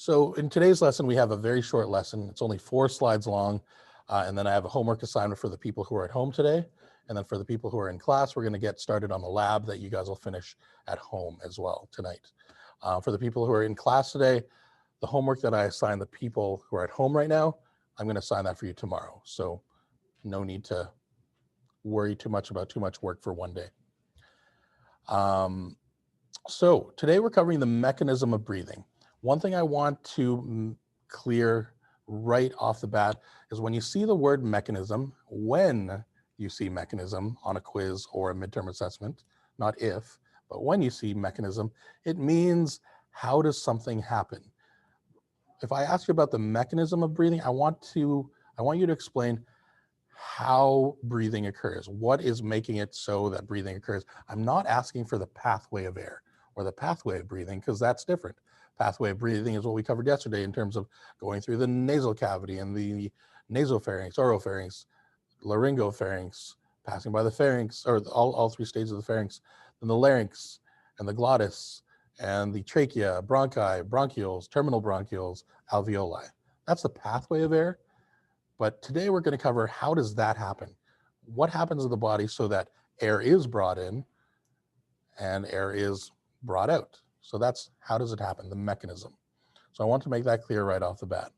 So in today's lesson, we have a very short lesson. It's only 4 slides long. And then I have a homework assignment for the people who are at home today. And then for the people who are in class, we're going to get started on the lab that you guys will finish at home as well tonight. For the people who are in class today, the homework that I assign the people who are at home right now, I'm going to assign that for you tomorrow. So no need to worry too much about too much work for one day. So today we're covering the mechanism of breathing. One thing I want to clear right off the bat is when you see the word mechanism, when you see mechanism on a quiz or a midterm assessment, not if, but when you see mechanism, it means how does something happen? If I ask you about the mechanism of breathing, I want you to explain how breathing occurs. What is making it so that breathing occurs? I'm not asking for the pathway of air or the pathway of breathing, because that's different. Pathway of breathing is what we covered yesterday in terms of going through the nasal cavity and the nasopharynx, oropharynx, laryngopharynx, passing by the pharynx, or all 3 stages of the pharynx, then the larynx and the glottis and the trachea, bronchi, bronchioles, terminal bronchioles, alveoli. That's the pathway of air. But today we're going to cover how does that happen? What happens in the body so that air is brought in and air is brought out? So that's how does it happen, the mechanism. So I want to make that clear right off the bat.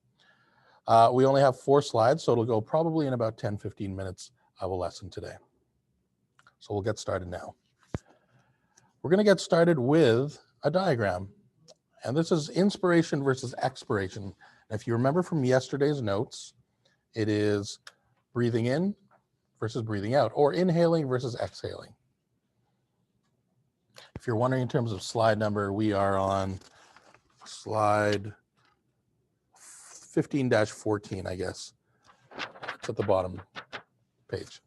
We only have 4 slides, so it'll go probably in about 10-15 minutes of a lesson today. So we'll get started now. We're going to get started with a diagram. And this is inspiration versus expiration. And if you remember from yesterday's notes, it is breathing in versus breathing out, or inhaling versus exhaling. If you're wondering in terms of slide number, we are on slide 15-14, I guess. It's at the bottom page.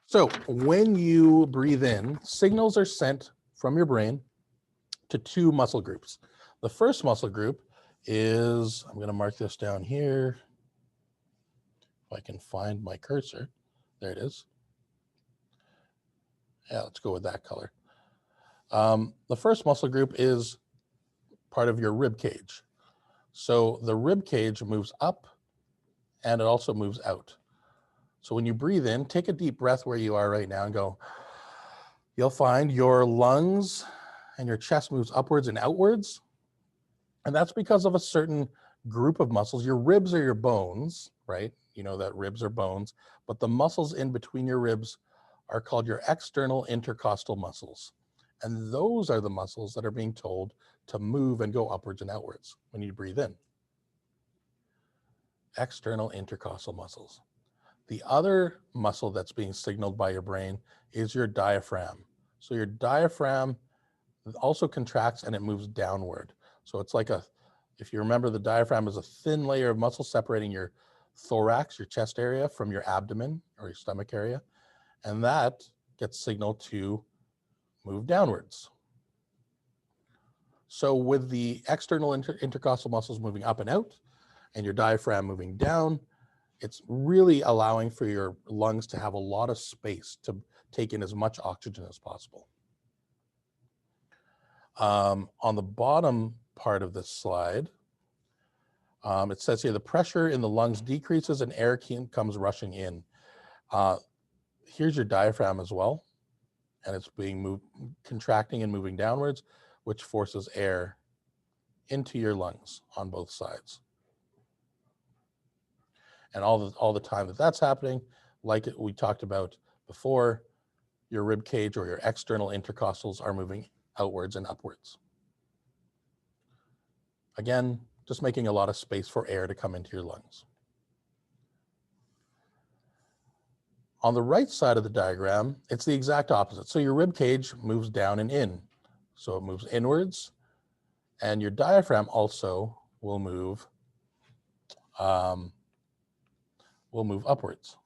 So when you breathe in, signals are sent from your brain to 2 muscle groups. The first muscle group is, I'm going to mark this down here. If I can find my cursor. There it is. Yeah, let's go with that color. The first muscle group is part of your rib cage. So the rib cage moves up and it also moves out. So when you breathe in, take a deep breath where you are right now and go, you'll find your lungs and your chest moves upwards and outwards. And that's because of a certain group of muscles. Your ribs are your bones, right? You know that ribs are bones, but the muscles in between your ribs are called your external intercostal muscles. And those are the muscles that are being told to move and go upwards and outwards when you breathe in. External intercostal muscles. The other muscle that's being signaled by your brain is your diaphragm. So your diaphragm also contracts and it moves downward. So it's like if you remember, the diaphragm is a thin layer of muscle separating your thorax, your chest area, from your abdomen or your stomach area. And that gets signaled to move downwards. So with the external intercostal muscles moving up and out and your diaphragm moving down, it's really allowing for your lungs to have a lot of space to take in as much oxygen as possible. On the bottom part of this slide, it says here, the pressure in the lungs decreases and air comes rushing in. Here's your diaphragm as well, and it's being contracting and moving downwards, which forces air into your lungs on both sides. And all the time that that's happening, like we talked about before, your rib cage or your external intercostals are moving outwards and upwards. Again, just making a lot of space for air to come into your lungs. On the right side of the diagram, it's the exact opposite. So your rib cage moves down and in. So it moves inwards, and your diaphragm also will move upwards.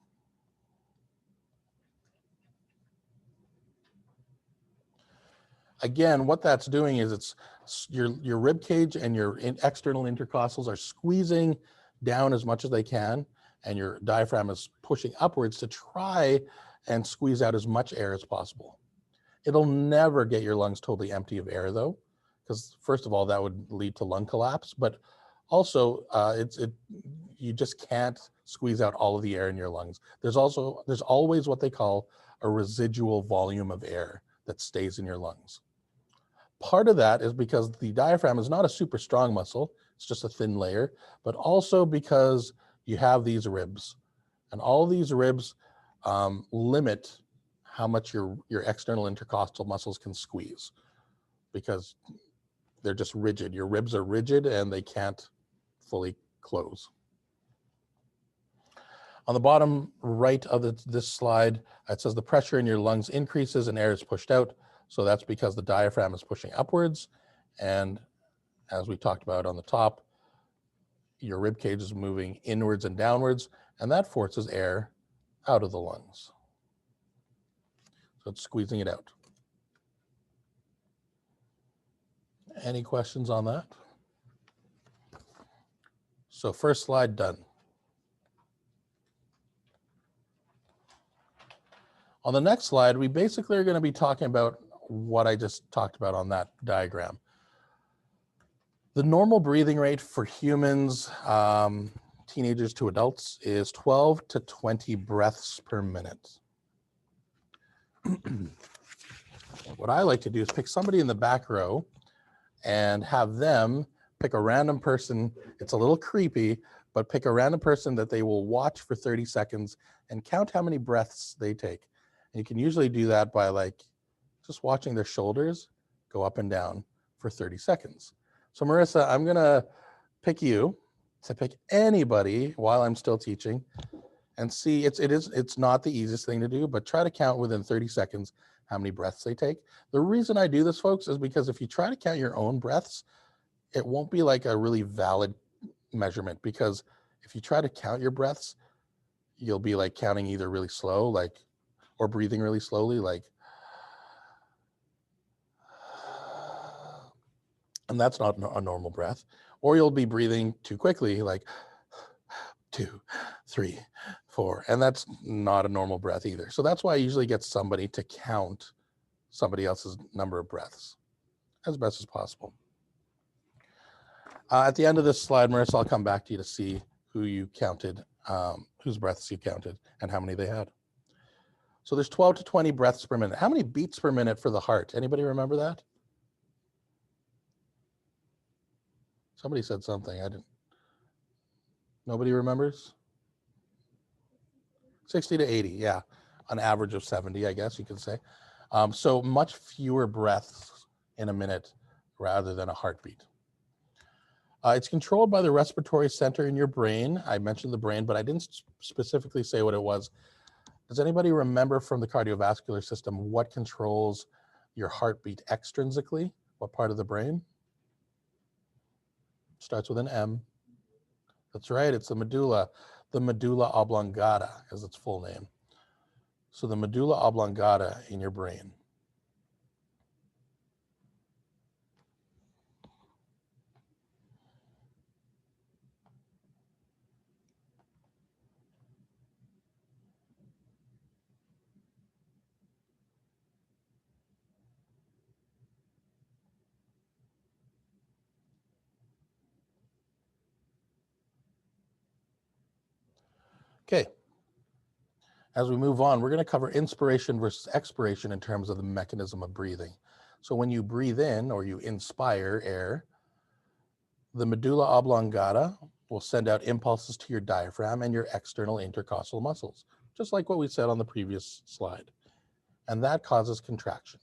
Again, what that's doing is it's your rib cage and your external intercostals are squeezing down as much as they can, and your diaphragm is pushing upwards to try and squeeze out as much air as possible. It'll never get your lungs totally empty of air though, because first of all, that would lead to lung collapse, but also you just can't squeeze out all of the air in your lungs. There's always what they call a residual volume of air that stays in your lungs. Part of that is because the diaphragm is not a super strong muscle, it's just a thin layer, but also because you have these ribs, and all these ribs limit how much your external intercostal muscles can squeeze, because they're just rigid. Your ribs are rigid and they can't fully close. On the bottom right of this slide, it says the pressure in your lungs increases and air is pushed out. So that's because the diaphragm is pushing upwards. And as we talked about on the top, your rib cage is moving inwards and downwards, and that forces air out of the lungs. So it's squeezing it out. Any questions on that? So first slide done. On the next slide, we basically are going to be talking about what I just talked about on that diagram. The normal breathing rate for humans, teenagers to adults, is 12 to 20 breaths per minute. What I like to do is pick somebody in the back row and have them pick a random person. It's a little creepy, but pick a random person that they will watch for 30 seconds and count how many breaths they take. And you can usually do that by like just watching their shoulders go up and down for 30 seconds. So Marissa, I'm gonna pick you to pick anybody while I'm still teaching and see, it's not the easiest thing to do, but try to count within 30 seconds how many breaths they take. The reason I do this, folks, is because if you try to count your own breaths, it won't be like a really valid measurement, because if you try to count your breaths, you'll be like counting either really slow, like, or breathing really slowly, like, and that's not a normal breath, or you'll be breathing too quickly, like 2, 3, 4, and that's not a normal breath either. So that's why I usually get somebody to count somebody else's number of breaths as best as possible. At the end of this slide, Marissa, I'll come back to you to see who you counted, whose breaths you counted and how many they had. So there's 12 to 20 breaths per minute. How many beats per minute for the heart? Anybody remember that? Somebody said something. I didn't. Nobody remembers? 60 to 80, yeah. An average of 70, I guess you could say. So much fewer breaths in a minute rather than a heartbeat. It's controlled by the respiratory center in your brain. I mentioned the brain, but I didn't specifically say what it was. Does anybody remember from the cardiovascular system what controls your heartbeat extrinsically? What part of the brain? Starts with an M. That's right, it's the medulla oblongata is its full name. So the medulla oblongata in your brain. Okay, as we move on, we're going to cover inspiration versus expiration in terms of the mechanism of breathing. So when you breathe in or you inspire air, the medulla oblongata will send out impulses to your diaphragm and your external intercostal muscles, just like what we said on the previous slide. And that causes contraction.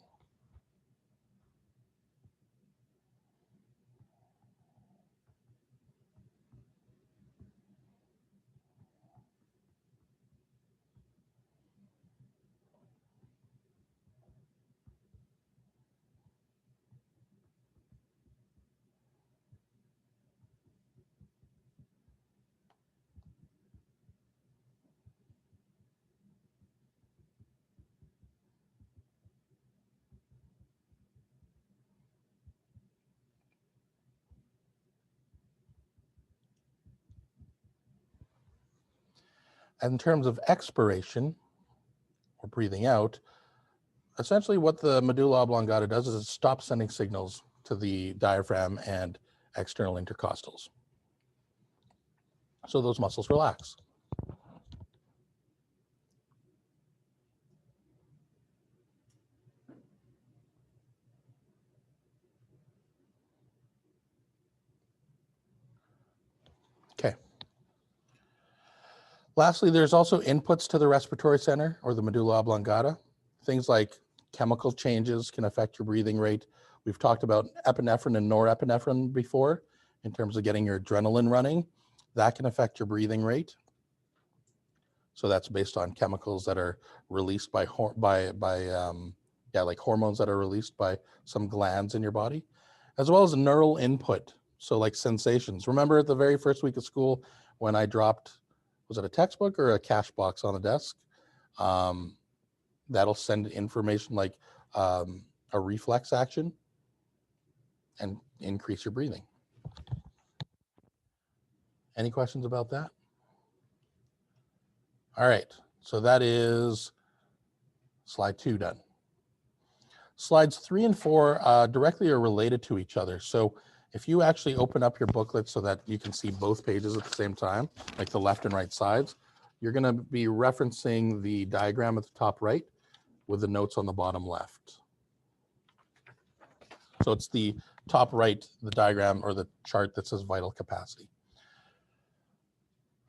And in terms of expiration, or breathing out, essentially what the medulla oblongata does is it stops sending signals to the diaphragm and external intercostals. So those muscles relax. Okay. Lastly, there's also inputs to the respiratory center or the medulla oblongata. Things like chemical changes can affect your breathing rate. We've talked about epinephrine and norepinephrine before in terms of getting your adrenaline running. That can affect your breathing rate. So that's based on chemicals that are released by like hormones that are released by some glands in your body, as well as neural input. So like sensations. Remember at the very first week of school when I dropped, was it a textbook or a cash box on the desk? That'll send information like a reflex action and increase your breathing. Any questions about that? All right, so that is slide 2 done. Slides 3 and 4 directly are related to each other. So if you actually open up your booklet so that you can see both pages at the same time, like the left and right sides, you're going to be referencing the diagram at the top right with the notes on the bottom left. So it's the top right, the diagram or the chart that says vital capacity.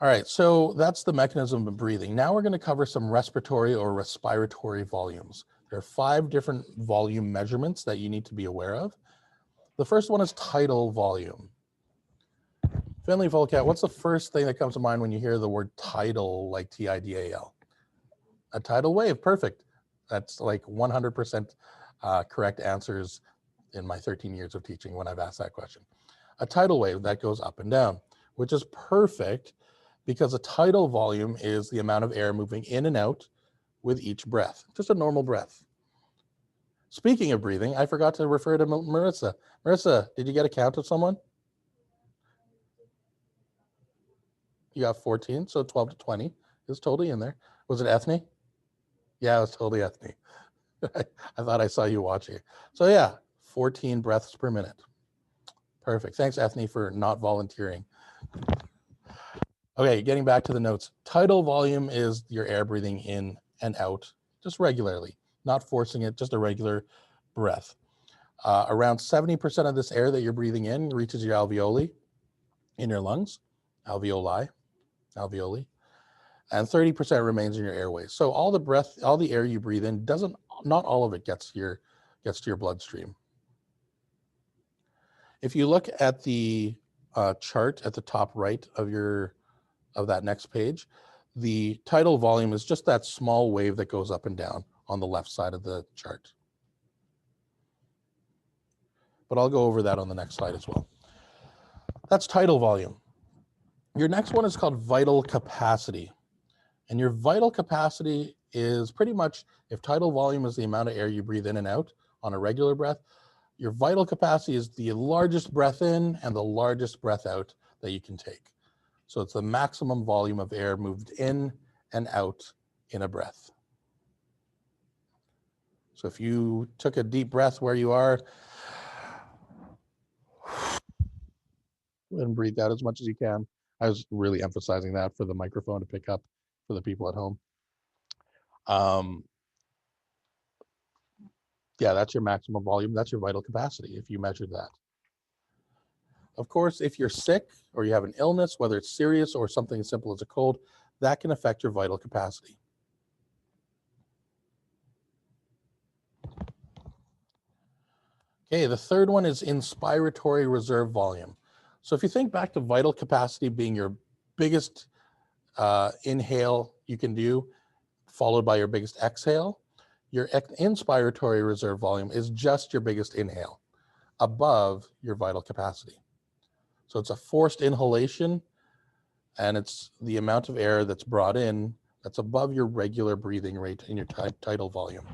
All right, so that's the mechanism of breathing. Now we're going to cover some respiratory or respiratory volumes. There are 5 different volume measurements that you need to be aware of. The first one is tidal volume. Finley Volcat, what's the first thing that comes to mind when you hear the word tidal, like T-I-D-A-L? A tidal wave, perfect. That's like 100% correct answers in my 13 years of teaching when I've asked that question. A tidal wave that goes up and down, which is perfect because a tidal volume is the amount of air moving in and out with each breath, just a normal breath. Speaking of breathing, I forgot to refer to Marissa. Marissa, did you get a count of someone? You got 14, so 12 to 20 is totally in there. Was it Ethne? Yeah, it was totally Ethne. I thought I saw you watching. So yeah, 14 breaths per minute. Perfect. Thanks, Ethne, for not volunteering. Okay, getting back to the notes. Tidal volume is your air breathing in and out, just regularly, not forcing it, just a regular breath. Around 70% of this air that you're breathing in reaches your alveoli in your lungs, alveoli, and 30% remains in your airways. So all the air you breathe in not all of it gets to your bloodstream. If you look at the chart at the top right of that next page, the tidal volume is just that small wave that goes up and down on the left side of the chart. But I'll go over that on the next slide as well. That's tidal volume. Your next one is called vital capacity. And your vital capacity is pretty much, if tidal volume is the amount of air you breathe in and out on a regular breath, your vital capacity is the largest breath in and the largest breath out that you can take. So it's the maximum volume of air moved in and out in a breath. So if you took a deep breath where you are and breathe out as much as you can. I was really emphasizing that for the microphone to pick up for the people at home. Yeah, that's your maximum volume. That's your vital capacity if you measure that. Of course, if you're sick or you have an illness, whether it's serious or something as simple as a cold, that can affect your vital capacity. Okay, the third one is inspiratory reserve volume. So if you think back to vital capacity being your biggest inhale you can do, followed by your biggest exhale, your inspiratory reserve volume is just your biggest inhale above your vital capacity. So it's a forced inhalation, and it's the amount of air that's brought in that's above your regular breathing rate in your tidal volume.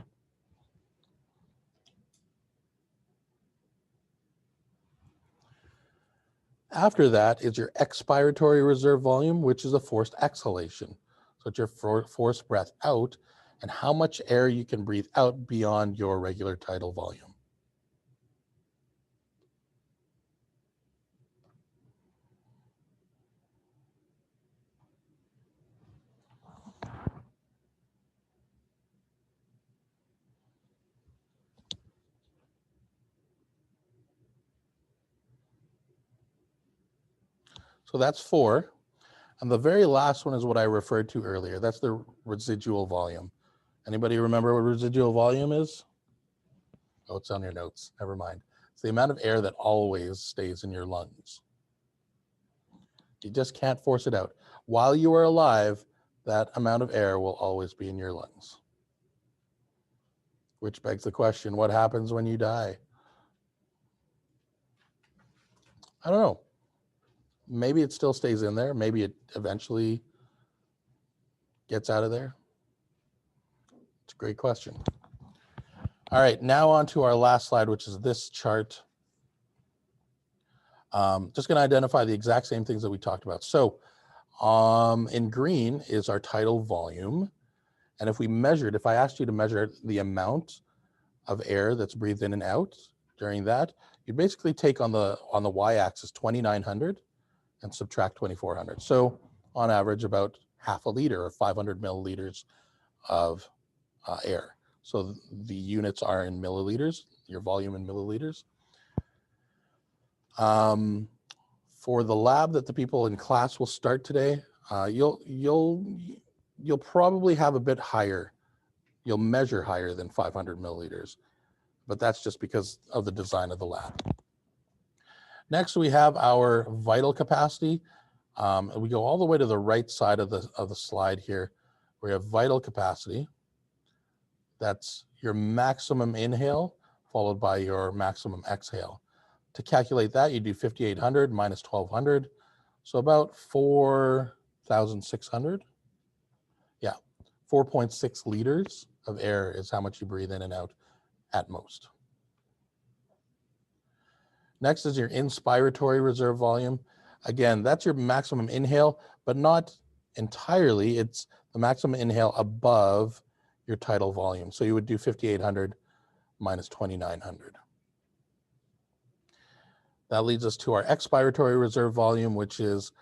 After that is your expiratory reserve volume, which is a forced exhalation. So it's your forced breath out and how much air you can breathe out beyond your regular tidal volume. So that's 4. And the very last one is what I referred to earlier. That's the residual volume. Anybody remember what residual volume is? Oh, it's on your notes. Never mind. It's the amount of air that always stays in your lungs. You just can't force it out. While you are alive, that amount of air will always be in your lungs. Which begs the question, what happens when you die? I don't know. Maybe it still stays in there. Maybe it eventually gets out of there. It's a great question. All right, now on to our last slide, which is this chart. Just going to identify the exact same things that we talked about. So in green is our tidal volume. And if we measured, if I asked you to measure the amount of air that's breathed in and out during that, you basically take on the y-axis 2,900 and subtract 2,400. So on average, about half a liter or 500 milliliters of air. So the units are in milliliters, your volume in milliliters. For the lab that the people in class will start today, you'll probably have a bit higher. You'll measure higher than 500 milliliters, but that's just because of the design of the lab. Next, we have our vital capacity. We go all the way to the right side of the slide here. We have vital capacity. That's your maximum inhale followed by your maximum exhale. To calculate that, you do 5,800 minus 1,200, so about 4,600. Yeah, 4.6 liters of air is how much you breathe in and out at most. Next is your inspiratory reserve volume. Again, that's your maximum inhale, but not entirely. It's the maximum inhale above your tidal volume. So you would do 5,800 minus 2,900. That leads us to our expiratory reserve volume, which is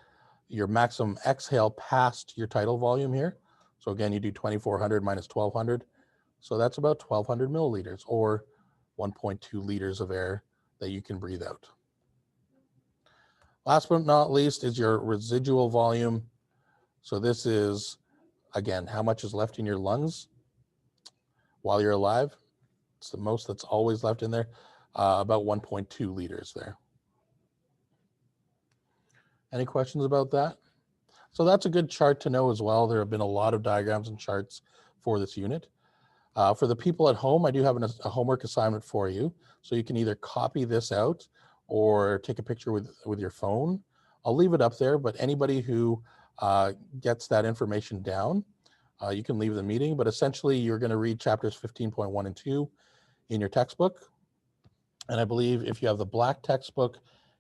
your maximum exhale past your tidal volume here. So again, you do 2,400 minus 1,200. So that's about 1,200 milliliters or 1.2 liters of air that you can breathe out. Last but not least is your residual volume. So this is, again, how much is left in your lungs while you're alive. It's the most that's always left in there, about 1.2 liters there. Any questions about that? So that's a good chart to know as well. There have been a lot of diagrams and charts for this unit. For the people at home, I do have a homework assignment for you. So you can either copy this out or take a picture with your phone. I'll leave it up there, but anybody who gets that information down, you can leave the meeting, but essentially you're going to read chapters 15.1 and 2 in your textbook. And I believe if you have the black textbook,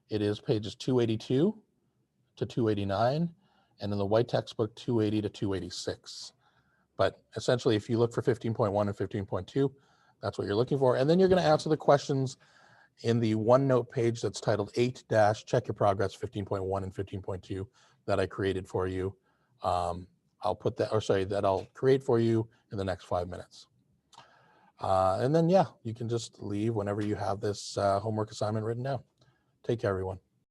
it is pages 282 to 289, and in the white textbook, 280 to 286. But essentially, if you look for 15.1 and 15.2, that's what you're looking for. And then you're going to answer the questions in the OneNote page that's titled 8-Check Your Progress 15.1 and 15.2 that I created for you. I'll put that, or sorry, that I'll create for you in the next 5 minutes. And then, yeah, you can just leave whenever you have this homework assignment written down. Take care, everyone.